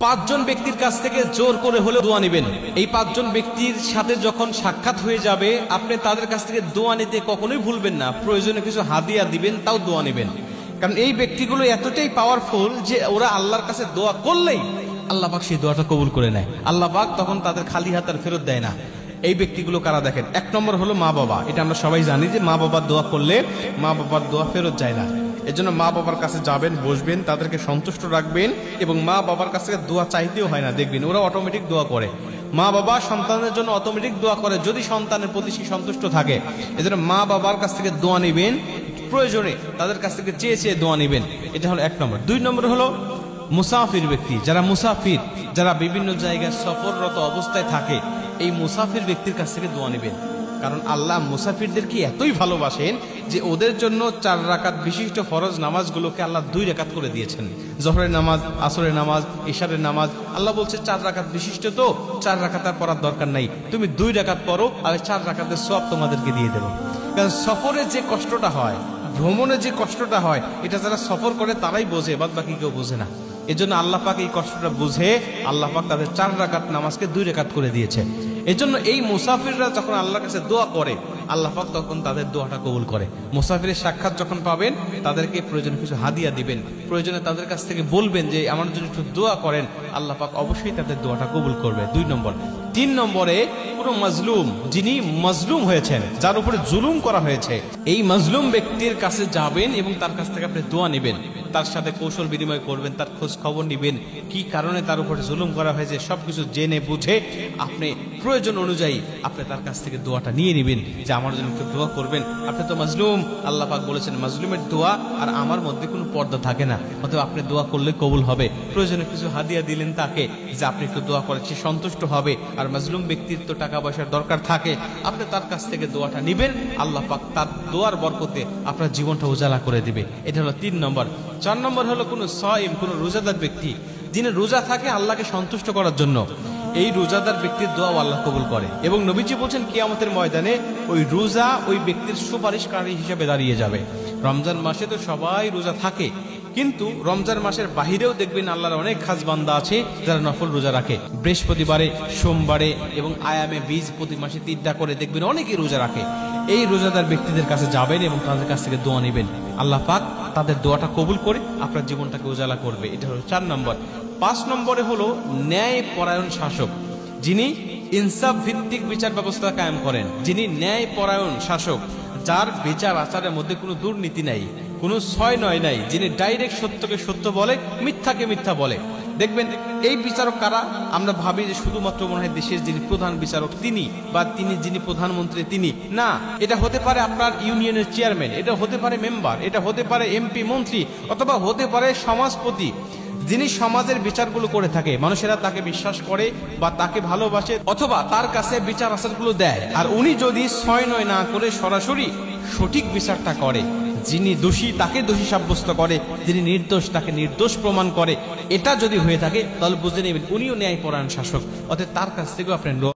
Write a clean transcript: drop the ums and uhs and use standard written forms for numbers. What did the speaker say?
পাঁচজন ব্যক্তির কাছ থেকে জোর করে হলে দোয়া নেবেন। এই পাঁচজন ব্যক্তির সাথে যখন সাক্ষাৎ হয়ে যাবে আপনি তাদের কাছ থেকে দোয়া নিতে কখনোই ভুলবেন না। প্রয়োজনে কিছু হাদিয়া দিবেন, তাও দোয়া নেবেন। কারণ এই ব্যক্তিগুলো এতটাই পাওয়ারফুল যে ওরা আল্লাহর কাছে দোয়া করলেই আল্লাহ পাক সেই দোয়াটা কবুল করে নেয়। আল্লাহ পাক তখন তাদের খালি হাত আর ফেরত দেয় না। এই ব্যক্তিগুলো কারা দেখেন? এক নম্বর হলো মা বাবা। এটা আমরা সবাই জানি যে মা বাবার দোয়া করলে মা বাবার দোয়া ফেরত যায় না। এজন্য মা বাবার কাছে যাবেন, বসবেন, তাদেরকে সন্তুষ্ট রাখবেন এবং মা বাবার কাছ থেকে দোয়া চাইতেও হয় না। দেখবেন ওরা অটোমেটিক দোয়া করে। মা বাবা সন্তানের জন্য অটোমেটিক দোয়া করে যদি সন্তানের প্রতি সে সন্তুষ্ট থাকে। এজন্য মা বাবার কাছ থেকে দোয়া নেবেন, প্রয়োজনে তাদের কাছ থেকে চেয়ে চেয়ে দোয়া নেবেন। এটা হলো এক নম্বর। দুই নম্বর হলো মুসাফির ব্যক্তি, যারা মুসাফির, যারা বিভিন্ন জায়গায় সফররত অবস্থায় থাকে, এই মুসাফির ব্যক্তির কাছ থেকে দোয়া নেবেন। কারণ আল্লাহ মুসাফিরদেরকে এতই ভালোবাসেন যে ওদের জন্য 4 রাকাত বিশিষ্ট ফরজ নামাজগুলোকে আল্লাহ 2 রাকাত করে দিয়েছেন। জোহরের নামাজ, আসরের নামাজ, ইশারের নামাজ আল্লাহ বলছে 4 রাকাত বিশিষ্ট, তো 4 রাকাত আর পড়ার দরকার নাই, তুমি 2 রাকাত পড়ো, আর 4 রাকাতের সওয়াব তোমাদেরকে দিয়ে দেবো। কারণ সফরে যে কষ্টটা হয়, ভ্রমণে যে কষ্টটা হয়, এটা যারা সফর করে তারাই বোঝে, বাদ বাকি কেউ বোঝে না। এজন্য আল্লাহ পাক এই কষ্টটা বুঝে আল্লাহ পাক তাদের 4 রাকাত নামাজকে 2 রাকাত করে দিয়েছে। এজন্য এই মুসাফিররা যখন আল্লাহর কাছে দোয়া করে আল্লাহ পাক তখন তাদের দোয়াটা কবুল করে। মুসাফিরের সাক্ষাৎ যখন পাবেন তাদেরকে প্রয়োজনে কিছু হাদিয়া দিবেন, প্রয়োজনে তাদের কাছ থেকে বলবেন যে আমার জন্য একটু দোয়া করেন, আল্লাহ পাক অবশ্যই তাদের দোয়াটা কবুল করবে। 2 নম্বর। 3 নম্বরে পুরো মাজলুম, যিনি মাজলুম হয়েছেন, যার উপরে জুলুম করা হয়েছে, এই মাজলুম ব্যক্তির কাছে যাবেন এবং তার কাছ থেকে আপনি দোয়া নেবেন, তার সাথে কৌশল বিনিময় করবেন, তার খোঁজ খবর নিবেন, কি কারণে তার উপরে জুলুম করা হয়েছে সবকিছু জেনে বুঝে আপনি প্রয়োজন অনুযায়ী আপনি তার কাছ থেকে দোয়াটা নিয়ে নেবেন যে আমার জন্য একটু দোয়া করবেন। আপনি তো মাজলুম, আল্লাহ পাক বলেছেন মাজলুমের দোয়া আর আমার মধ্যে কোনো পর্দা থাকে না, অতএব আপনি দোয়া করলে কবুল হবে। প্রয়োজনে কিছু হাদিয়া দিলেন তাকে যে আপনি একটু দোয়া করেন, সে সন্তুষ্ট হবে। আর মাজলুম ব্যক্তির তো টাকা পয়সার দরকার থাকে, আপনি তার কাছ থেকে দোয়াটা নিবেন, আল্লাহ পাক তার দোয়ার বরকতে আপনার জীবনটা উজালা করে দিবে। এটা হলো 3 নম্বর। 4 নম্বর হলো কোনো সাইম, কোনো রোজাদার ব্যক্তি, যিনি রোজা থাকে আল্লাহকে সন্তুষ্ট করার জন্য, এই রোজাদার ব্যক্তির দোয়াও আল্লাহ কবুল করে। এবং নবীজি বলছেন কিয়ামতের ময়দানে ওই রোজা ওই ব্যক্তির সুপারিশকারী হিসেবে দাঁড়িয়ে যাবে। রমজান মাসে তো সবাই রোজা থাকে, কিন্তু রমজান মাসের বাহিরেও দেখবেন আল্লাহর অনেক খাস বান্দা আছে যারা নফল রোজা রাখে। বৃহস্পতিবারে, সোমবারে এবং আয়ামে বীজ প্রতি মাসে 3টা করে দেখবেন অনেকেই রোজা রাখে। এই রোজাদার ব্যক্তিদের কাছে যাবেন এবং তাদের কাছ থেকে দোয়া নেবেন, আল্লাহ পাক তাদের দোয়াটা কবুল করে আপনার জীবনটাকে উজালা করবে। এটা হলো 4 নম্বর। 5 নম্বরে হলো ন্যায় পরায়ণ শাসক, যিনি ইনসাফ ভিত্তিক বিচার ব্যবস্থা কায়েম করেন, যিনি ন্যায় পরায়ণ শাসক, যার বিচার আচারের মধ্যে কোনো দুর্নীতি নাই, কোনো ছয় নয় নাই, যিনি ডাইরেক্ট সত্যকে সত্য বলে, মিথ্যাকে মিথ্যা বলে। দেখবেন এই বিচারক কারা? আমরা ভাবি যে শুধুমাত্র মনে হয় দেশের যিনি প্রধান বিচারক তিনি, বা তিনি যিনি প্রধানমন্ত্রী তিনি, না, এটা হতে পারে আপনার ইউনিয়নের চেয়ারম্যান, এটা হতে পারে মেম্বার, এটা হতে পারে এমপি মন্ত্রী, অথবা হতে পারে সমাজপতি, যিনি সমাজের বিচারগুলো করে থাকে, মানুষেরা তাকে বিশ্বাস করে বা তাকে ভালোবাসে অথবা তার কাছে বিচার আচারগুলো দেয়। আর উনি যদি ছয় নয় না করে সরাসরি সঠিক বিচারটা করে, যিনি দোষী তাকে দোষী সাব্যস্ত করে, যিনি নির্দোষ তাকে নির্দোষ প্রমাণ করে, এটা যদি হয়ে থাকে তাহলে বুঝে নেবেন উনিও ন্যায়পরায়ণ শাসক। অতএব তার কাছ থেকেও আপনি